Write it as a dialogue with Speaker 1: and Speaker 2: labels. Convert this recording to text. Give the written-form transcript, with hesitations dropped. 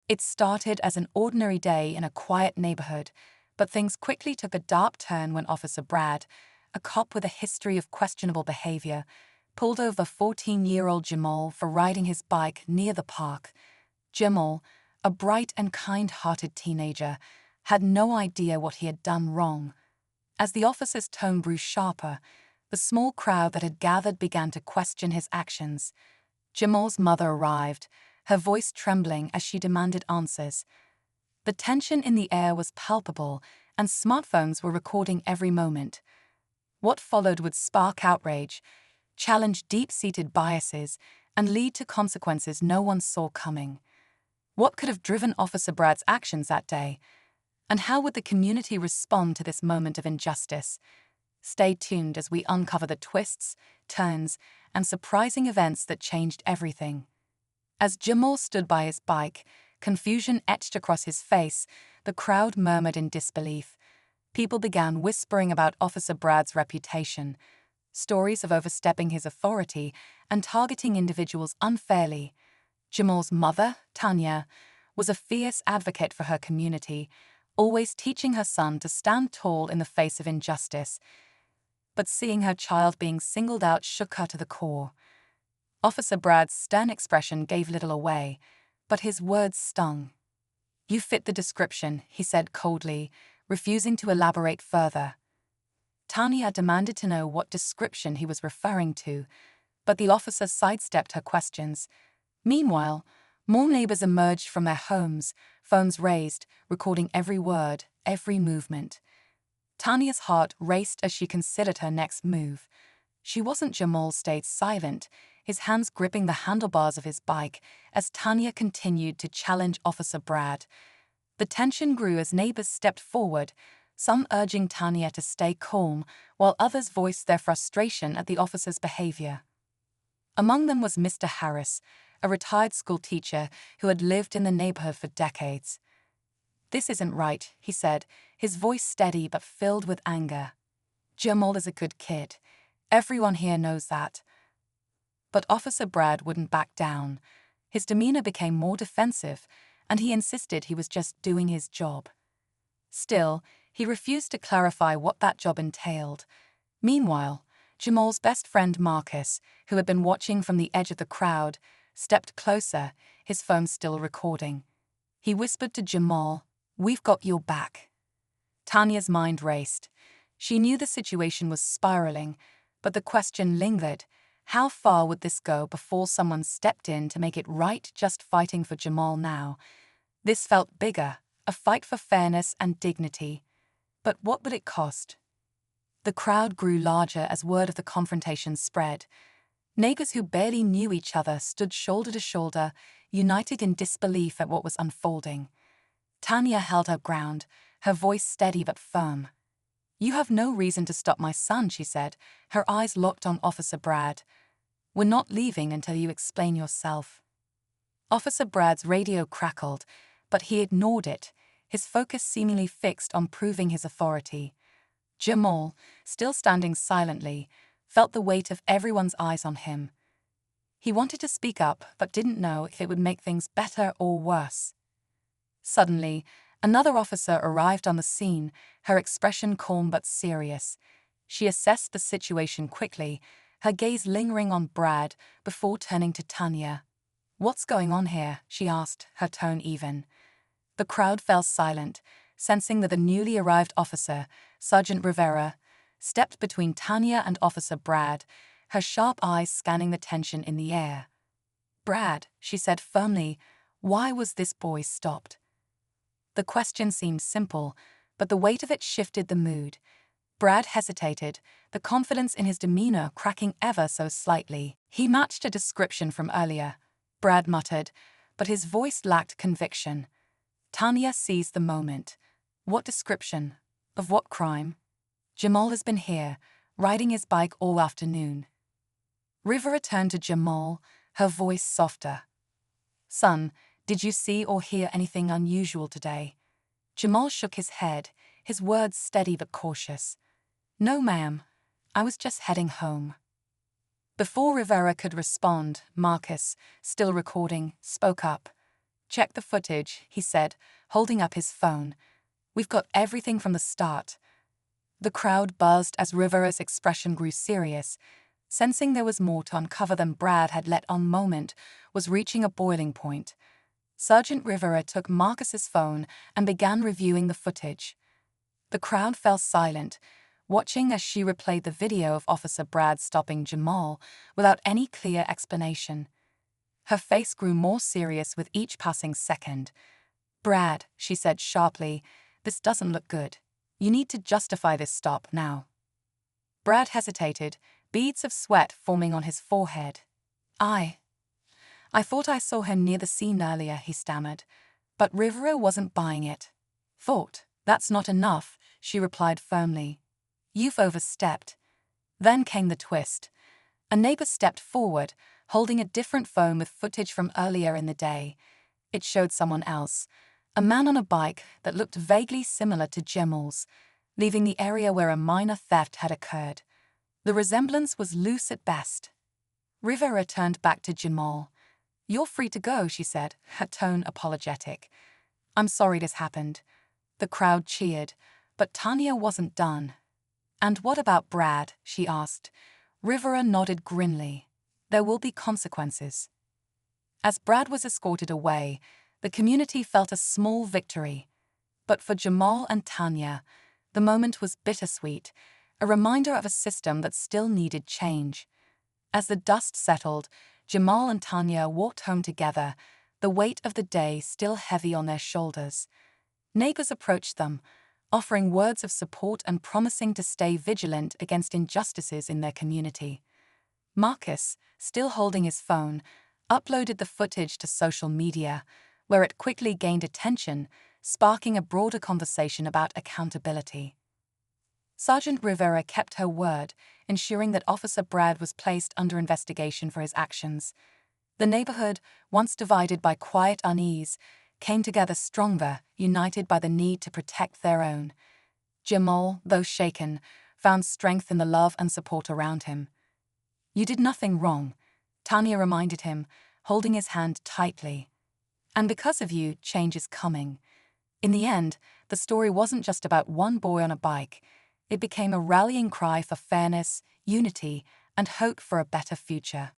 Speaker 1: It started as an ordinary day in a quiet neighborhood, but things quickly took a dark turn when Officer Brad, a cop with a history of questionable behavior, pulled over 14-year-old Jamal for riding his bike near the park. Jamal, a bright and kind-hearted teenager, had no idea what he had done wrong. As the officer's tone grew sharper, the small crowd that had gathered began to question his actions. Jamal's mother arrived, her voice trembling as she demanded answers. The tension in the air was palpable, and smartphones were recording every moment. What followed would spark outrage, challenge deep-seated biases, and lead to consequences no one saw coming. What could have driven Officer Brad's actions that day? And how would the community respond to this moment of injustice? Stay tuned as we uncover the twists, turns, and surprising events that changed everything. As Jamal stood by his bike, confusion etched across his face, the crowd murmured in disbelief. People began whispering about Officer Brad's reputation, stories of overstepping his authority and targeting individuals unfairly. Jamal's mother, Tanya, was a fierce advocate for her community, always teaching her son to stand tall in the face of injustice. But seeing her child being singled out shook her to the core. Officer Brad's stern expression gave little away, but his words stung. "You fit the description," he said coldly, refusing to elaborate further. Tanya demanded to know what description he was referring to, but the officer sidestepped her questions. Meanwhile, more neighbors emerged from their homes, phones raised, recording every word, every movement. Tanya's heart raced as she considered her next move. She wasn't. Jamal stayed silent, his hands gripping the handlebars of his bike as Tanya continued to challenge Officer Brad. The tension grew as neighbors stepped forward, some urging Tanya to stay calm, while others voiced their frustration at the officer's behavior. Among them was Mr. Harris, a retired school teacher who had lived in the neighborhood for decades. "This isn't right," he said, his voice steady but filled with anger. "Jamal is a good kid. Everyone here knows that." But Officer Brad wouldn't back down. His demeanor became more defensive, and he insisted he was just doing his job. Still, he refused to clarify what that job entailed. Meanwhile, Jamal's best friend Marcus, who had been watching from the edge of the crowd, stepped closer, his phone still recording. He whispered to Jamal, "We've got your back." Tanya's mind raced. She knew the situation was spiraling, but the question lingered. How far would this go before someone stepped in to make it right? Just fighting for Jamal now? This felt bigger, a fight for fairness and dignity. But what would it cost? The crowd grew larger as word of the confrontation spread. Neighbors who barely knew each other stood shoulder to shoulder, united in disbelief at what was unfolding. Tanya held her ground, her voice steady but firm. "You have no reason to stop my son," she said, her eyes locked on Officer Brad. "We're not leaving until you explain yourself." Officer Brad's radio crackled, but he ignored it, his focus seemingly fixed on proving his authority. Jamal, still standing silently, felt the weight of everyone's eyes on him. He wanted to speak up, but didn't know if it would make things better or worse. Suddenly, another officer arrived on the scene, her expression calm but serious. She assessed the situation quickly, her gaze lingering on Brad before turning to Tanya. "What's going on here?" she asked, her tone even. The crowd fell silent, sensing that the newly arrived officer, Sergeant Rivera, stepped between Tanya and Officer Brad, her sharp eyes scanning the tension in the air. "Brad," she said firmly, "why was this boy stopped?" The question seemed simple, but the weight of it shifted the mood. Brad hesitated, the confidence in his demeanor cracking ever so slightly. "He matched a description from earlier," Brad muttered, but his voice lacked conviction. Tanya seized the moment. "What description? Of what crime?" "Jamal has been here, riding his bike all afternoon." Rivera turned to Jamal, her voice softer. "Son, did you see or hear anything unusual today?" Jamal shook his head, his words steady but cautious. "No, ma'am. I was just heading home." Before Rivera could respond, Marcus, still recording, spoke up. Check the footage, he said, holding up his phone. We've got everything from the start. The crowd buzzed as Rivera's expression grew serious, sensing there was more to uncover than Brad had let on. Moment was reaching a boiling point. Sergeant Rivera took Marcus's phone and began reviewing the footage. The crowd fell silent, watching as she replayed the video of Officer Brad stopping Jamal without any clear explanation. Her face grew more serious with each passing second. "Brad," she said sharply, "this doesn't look good. You need to justify this stop now." Brad hesitated, beads of sweat forming on his forehead. I thought I saw her near the scene earlier," he stammered. But Rivera wasn't buying it. "Thought? That's not enough," she replied firmly. "You've overstepped." Then came the twist. A neighbor stepped forward, holding a different phone with footage from earlier in the day. It showed someone else, a man on a bike that looked vaguely similar to Jamal's, leaving the area where a minor theft had occurred. The resemblance was loose at best. Rivera turned back to Jamal. "You're free to go," she said, her tone apologetic. "I'm sorry this happened." The crowd cheered, but Tanya wasn't done. "And what about Brad?" she asked. Rivera nodded grimly. "There will be consequences." As Brad was escorted away, the community felt a small victory. But for Jamal and Tanya, the moment was bittersweet, a reminder of a system that still needed change. As the dust settled, Jamal and Tanya walked home together, the weight of the day still heavy on their shoulders. Neighbors approached them, offering words of support and promising to stay vigilant against injustices in their community. Marcus, still holding his phone, uploaded the footage to social media, where it quickly gained attention, sparking a broader conversation about accountability. Sergeant Rivera kept her word, ensuring that Officer Brad was placed under investigation for his actions. The neighborhood, once divided by quiet unease, came together stronger, united by the need to protect their own. Jamal, though shaken, found strength in the love and support around him. "You did nothing wrong," Tanya reminded him, holding his hand tightly. "And because of you, change is coming." In the end, the story wasn't just about one boy on a bike. It became a rallying cry for fairness, unity, and hope for a better future.